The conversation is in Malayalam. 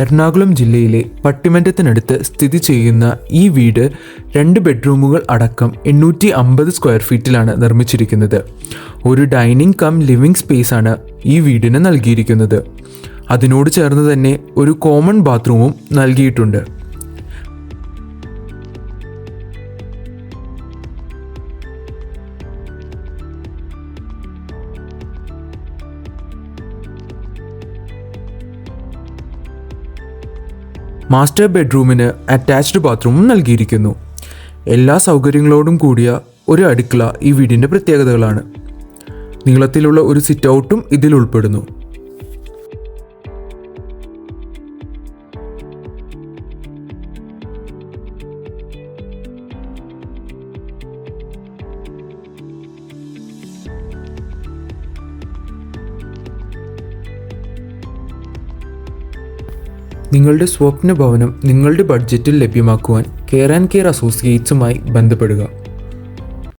എറണാകുളം ജില്ലയിലെ പട്ടിമറ്റത്തിനടുത്ത് സ്ഥിതി ചെയ്യുന്ന ഈ വീട് 2 ബെഡ്റൂമുകൾ അടക്കം 850 സ്ക്വയർ ഫീറ്റിലാണ് നിർമ്മിച്ചിരിക്കുന്നത്. ഒരു ഡൈനിങ് കം ലിവിംഗ് സ്പേസ് ആണ് ഈ വീടിന് നൽകിയിരിക്കുന്നത്. അതിനോട് ചേർന്ന് തന്നെ ഒരു കോമൺ ബാത്റൂമും നൽകിയിട്ടുണ്ട്. മാസ്റ്റർ ബെഡ്റൂമിന് അറ്റാച്ച്ഡ് ബാത്റൂമും നൽകിയിരിക്കുന്നു. എല്ലാ സൗകര്യങ്ങളോടും കൂടിയ ഒരു അടുക്കള ഈ വീടിൻ്റെ പ്രത്യേകതകളാണ്. നീളത്തിലുള്ള ഒരു സിറ്റ് ഔട്ടും ഇതിൽ ഉൾപ്പെടുന്നു. നിങ്ങളുടെ സ്വപ്ന ഭവനം നിങ്ങളുടെ ബഡ്ജറ്റിൽ ലഭ്യമാക്കുവാൻ കെയർ ആൻഡ് കെയർ അസോസിയേറ്റ്സുമായി ബന്ധപ്പെടുക.